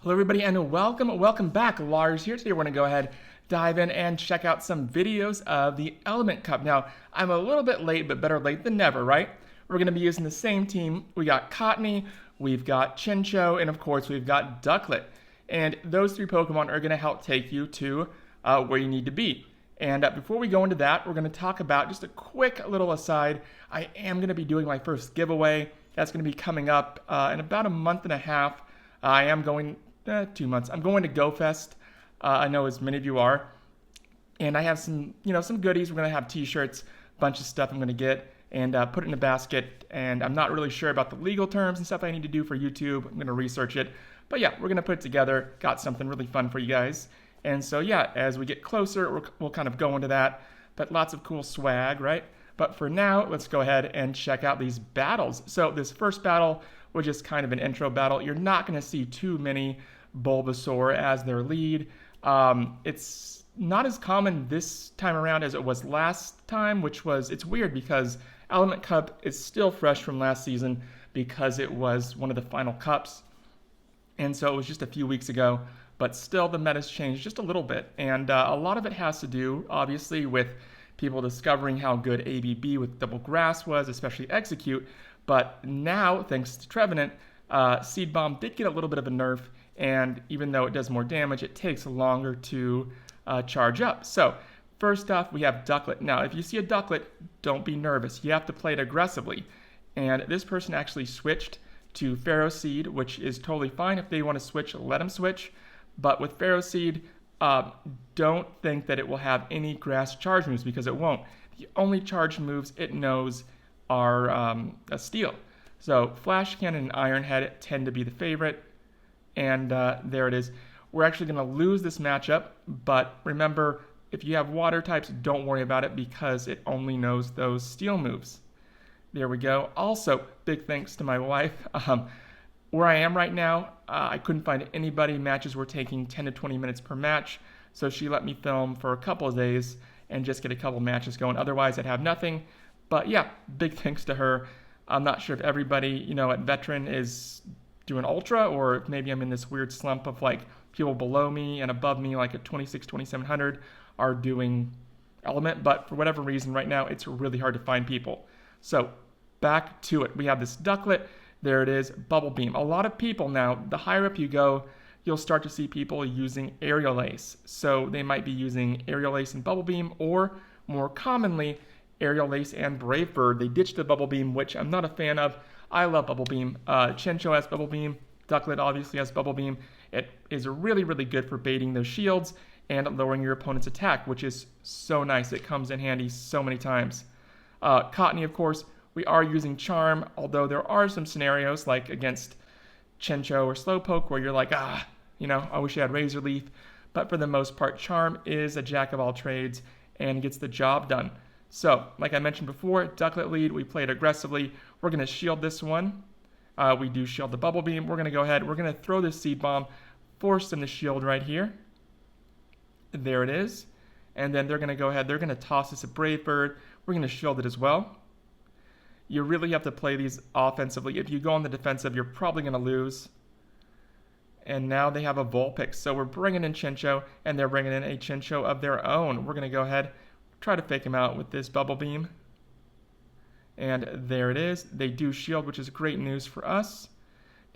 Hello everybody and welcome back. Lars here. Today we're going to go ahead, dive in and check out some videos of the Element Cup. Now, I'm a little bit late, but better late than never, right? We're going to be using the same team. We got Cottonee, we've got Chinchou, and of course we've got Ducklett. And those three Pokemon are going to help take you to where you need to be. And before we go into that, we're going to talk about just a quick little aside. I am going to be doing my first giveaway. That's going to be coming up in about a month and a half. I am going 2 months. I'm going to GoFest. I know as many of you are, and I have some goodies. We're gonna have T-shirts, a bunch of stuff I'm gonna get and put it in a basket. And I'm not really sure about the legal terms and stuff I need to do for YouTube. I'm gonna research it, but yeah, we're gonna put it together. Got something really fun for you guys. And so yeah, as we get closer, we'll kind of go into that. But lots of cool swag, right? But for now, let's go ahead and check out these battles. So this first battle, which is kind of an intro battle, you're not gonna see too many Bulbasaur as their lead. It's not as common this time around as it was last time, it's weird because Element Cup is still fresh from last season because it was one of the final cups. And so it was just a few weeks ago, but still the meta's changed just a little bit. And a lot of it has to do, obviously, with people discovering how good ABB with Double Grass was, especially Execute. But now, thanks to Trevenant, Seed Bomb did get a little bit of a nerf. And even though it does more damage, it takes longer to charge up. So first off, we have Ducklett. Now, if you see a Ducklett, don't be nervous. You have to play it aggressively. And this person actually switched to Pharaoh Seed, which is totally fine. If they want to switch, let them switch. But with Pharaoh Seed, don't think that it will have any grass charge moves because it won't. The only charge moves it knows are a Steel. So Flash Cannon and Iron Head tend to be the favorite. And there it is. We're actually going to lose this matchup, but remember, if you have water types, don't worry about it because it only knows those steel moves. There we go. Also, big thanks to my wife. Where I am right now, I couldn't find anybody. Matches were taking 10 to 20 minutes per match, so she let me film for a couple of days and just get a couple matches going. Otherwise, I'd have nothing. But yeah, big thanks to her. I'm not sure if everybody, at Veteran is doing Ultra, or if maybe I'm in this weird slump of like people below me and above me, like at 2700 are doing Element, but for whatever reason right now it's really hard to find people. So back to it. We have this Ducklett. There it is, Bubble Beam. A lot of people now, the higher up you go, you'll start to see people using Aerial Ace. So they might be using Aerial Ace and Bubble Beam, or more commonly Aerial Ace and Brave Bird. They ditched the Bubble Beam, which I'm not a fan of. I love Bubble Beam. Chinchou has Bubble Beam. Ducklett obviously has Bubble Beam. It is really, really good for baiting those shields and lowering your opponent's attack, which is so nice. It comes in handy so many times. Cottonee, of course, we are using Charm, although there are some scenarios like against Chinchou or Slowpoke where you're like, I wish I had Razor Leaf. But for the most part, Charm is a jack of all trades and gets the job done. So, like I mentioned before, Ducklett lead, we played aggressively. We're going to shield this one. We do shield the Bubble Beam. We're going to go ahead. We're going to throw this Seed Bomb, force them to shield right here. There it is. And then they're going to go ahead. They're going to toss us a Brave Bird. We're going to shield it as well. You really have to play these offensively. If you go on the defensive, you're probably going to lose. And now they have a Vulpix. So we're bringing in Chinchou, and they're bringing in a Chinchou of their own. We're going to go ahead, try to fake him out with this Bubble Beam. And there it is. They do shield, which is great news for us.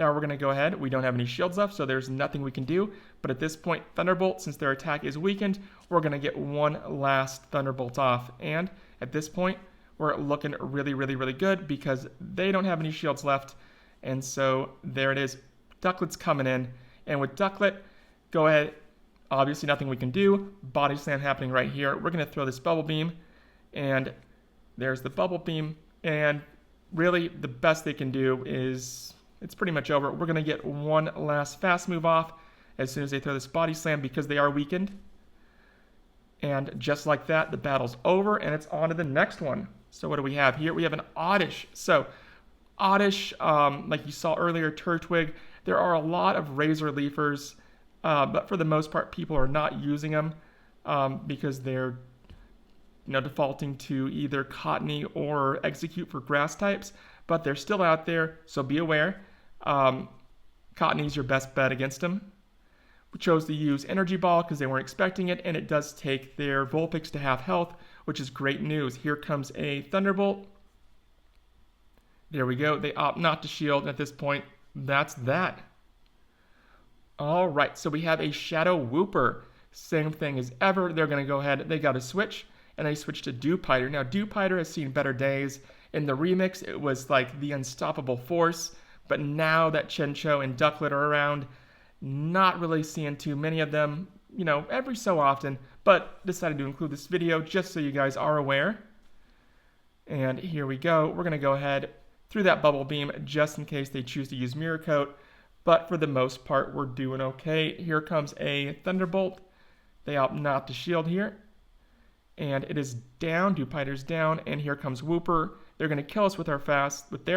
Now we're going to go ahead. We don't have any shields left, so there's nothing we can do. But at this point, Thunderbolt, since their attack is weakened, we're going to get one last Thunderbolt off. And at this point, we're looking really, really, really good because they don't have any shields left. And so there it is. Ducklett's coming in. And with Ducklett, go ahead. Obviously nothing we can do. Body Slam happening right here. We're going to throw this Bubble Beam. And there's the Bubble Beam. And really the best they can do is, it's pretty much over. We're going to get one last fast move off as soon as they throw this Body Slam because they are weakened. And just like that, the battle's over and it's on to the next one. So what do we have here? We have an Oddish. So Oddish, like you saw earlier, Turtwig, there are a lot of Razor Leafers, but for the most part, people are not using them because they're defaulting to either Cottonee or Execute for grass types, but they're still out there, so be aware. Cottonee's your best bet against them. chose to use Energy Ball because they weren't expecting it, and it does take their Vulpix to half health, which is great news. Here comes a Thunderbolt. There we go. They opt not to shield, and at this point, that's that. All right, so we have a Shadow Wooper. Same thing as ever. They're going to go ahead. They got a switch, and they switched to Dewpider. Now, Dewpider has seen better days. In the remix, it was like the unstoppable force, but now that Chinchou and Ducklett are around, not really seeing too many of them, you know, every so often, but decided to include this video just so you guys are aware. And here we go. We're going to go ahead through that Bubble Beam just in case they choose to use Mirror Coat, but for the most part, we're doing okay. Here comes a Thunderbolt. They opt not to shield here. And it is down, Dewpider's down, and here comes Wooper. They're going to kill us with their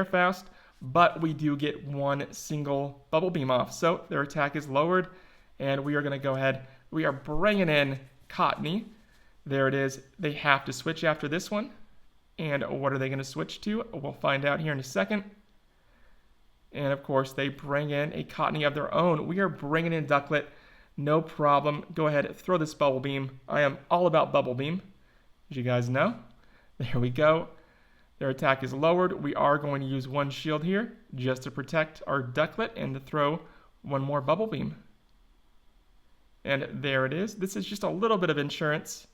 fast, but we do get one single Bubble Beam off. So their attack is lowered, and we are going to go ahead. We are bringing in Cottonee. There it is. They have to switch after this one. And what are they going to switch to? We'll find out here in a second. And of course, they bring in a Cottonee of their own. We are bringing in Ducklett. No problem. Go ahead, throw this Bubble Beam. I am all about Bubble Beam, as you guys know. There we go. Their attack is lowered. We are going to use one shield here just to protect our Ducklett and to throw one more Bubble Beam. And there it is. This is just a little bit of insurance.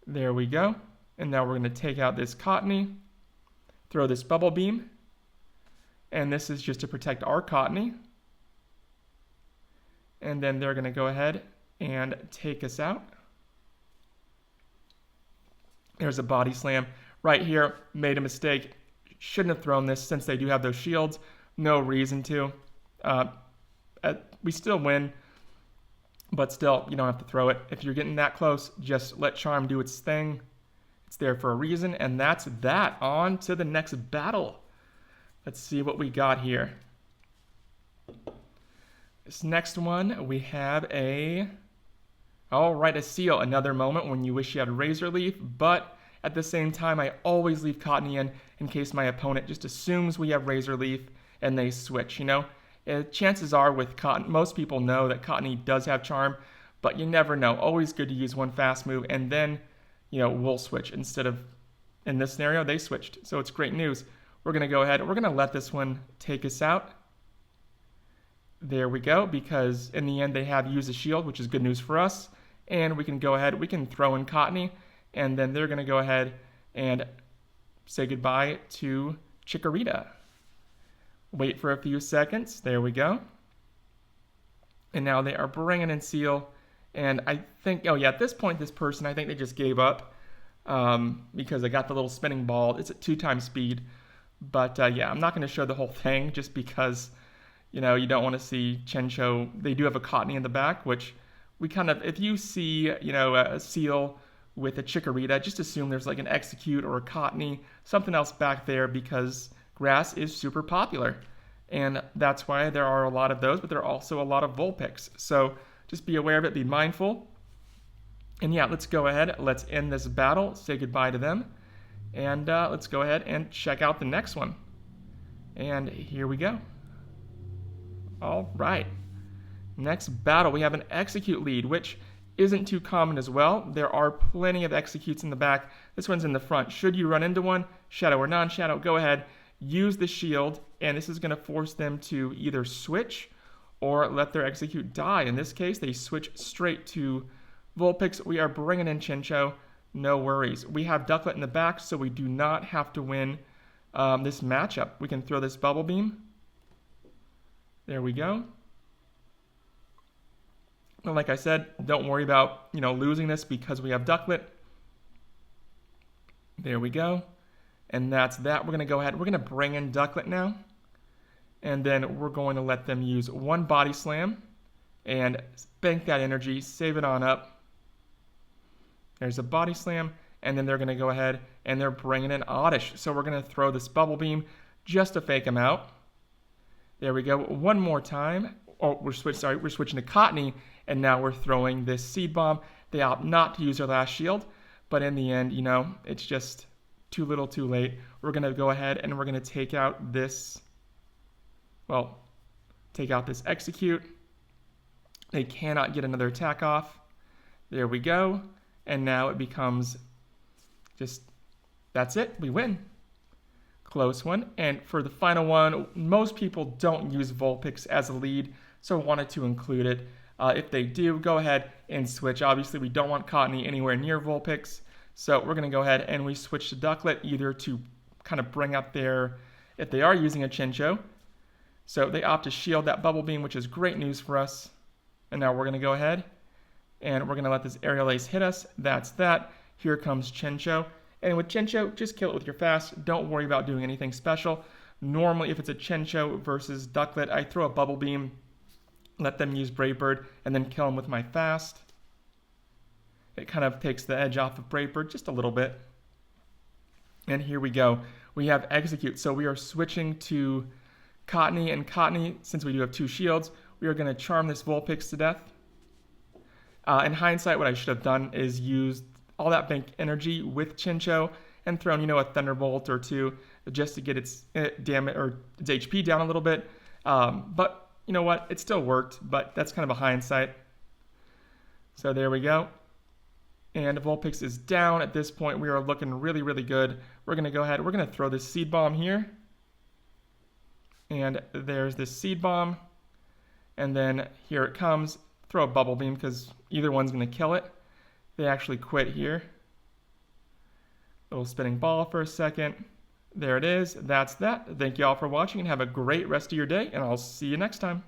There we go. And now we're going to take out this Cottonee, throw this Bubble Beam, and this is just to protect our Cottonee. And then they're going to go ahead and take us out. There's a Body Slam. Right here, made a mistake. Shouldn't have thrown this since they do have those shields. No reason to. We still win, but still, you don't have to throw it. If you're getting that close, just let Charm do its thing. It's there for a reason, and that's that. On to the next battle. Let's see what we got here. This next one, we have a Seal. Another moment when you wish you had Razor Leaf, but at the same time, I always leave Cottonee in case my opponent just assumes we have Razor Leaf and they switch, you know? Chances are with most people know that Cottonee does have Charm, but you never know. Always good to use one fast move, and then, you know, we'll switch instead of, in this scenario, they switched. So it's great news. We're going to go ahead. We're going to let this one take us out. There we go, because in the end, they have used a shield, which is good news for us. And we can go ahead. We can throw in Cottonee, and then they're going to go ahead and say goodbye to Chikorita. Wait for a few seconds. There we go. And now they are bringing in Seal. And I think, oh yeah, at this point, this person, I think they just gave up because I got the little spinning ball. It's at 2x speed. But yeah, I'm not going to show the whole thing just because, you know, you don't want to see Chinchou. They do have a Cottonee in the back, which we kind of, if you see, you know, a Seal with a Chikorita, just assume there's like an Execute or a Cottonee, something else back there, because grass is super popular. And that's why there are a lot of those, but there are also a lot of Vulpix. So just be aware of it, be mindful. And yeah, let's go ahead. Let's end this battle, say goodbye to them. And let's go ahead and check out the next one. And here we go. All right. Next battle, we have an Execute lead, which isn't too common as well. There are plenty of Executes in the back. This one's in the front. Should you run into one, Shadow or non-Shadow, go ahead, use the shield, and this is going to force them to either switch or let their Execute die. In this case, they switch straight to Vulpix. We are bringing in Chinchou. No worries. We have Ducklett in the back, so we do not have to win this matchup. We can throw this Bubble Beam. There we go. And like I said, don't worry about, you know, losing this because we have Ducklett. There we go. And that's that. We're going to go ahead. We're going to bring in Ducklett now. And then we're going to let them use one Body Slam and bank that energy, save it on up. There's a Body Slam, and then they're going to go ahead and they're bringing in Oddish. So we're going to throw this Bubble Beam just to fake him out. There we go. One more time. Oh, we're switching to Cottonee, and now we're throwing this Seed Bomb. They opt not to use their last shield, but in the end, you know, it's just too little too late. We're going to go ahead and we're going to take out this, well, take out this Execute. They cannot get another attack off. There we go. And now it becomes just, that's it. We win. Close one. And for the final one, most people don't use vulpix as a lead, so I wanted to include it. If they do, go ahead and switch. Obviously, we don't want Cottonee anywhere near vulpix, so we're going to go ahead and we switch to Ducklett either to kind of bring up their, if they are using a Chinchou. So they opt to shield that bubble beam, which is great news for us. And now we're going to go ahead and we're going to let this aerial ace hit us. That's that. Here comes Chinchou. And with Chinchou, just kill it with your fast. Don't worry about doing anything special. Normally, if it's a Chinchou versus Ducklett, I throw a bubble beam, let them use Brave Bird, and then kill them with my fast. It kind of takes the edge off of Brave Bird just a little bit. And here we go. We have Execute. So we are switching to Cottonee, and Cottonee, since we do have 2 shields, we are going to charm this vulpix to death. In hindsight, what I should have done is used all that bank energy with Chinchou and thrown, a Thunderbolt or 2 just to get its damage or its HP down a little bit. But you know what? It still worked, but that's kind of a hindsight. So there we go. And vulpix is down. At this point, we are looking really, really good. We're going to go ahead. We're going to throw this seed bomb here. And there's this seed bomb. And then here it comes. Throw a bubble beam because either one's going to kill it. They actually quit here. Little spinning ball for a second. There it is. That's that. Thank you all for watching and have a great rest of your day, and I'll see you next time.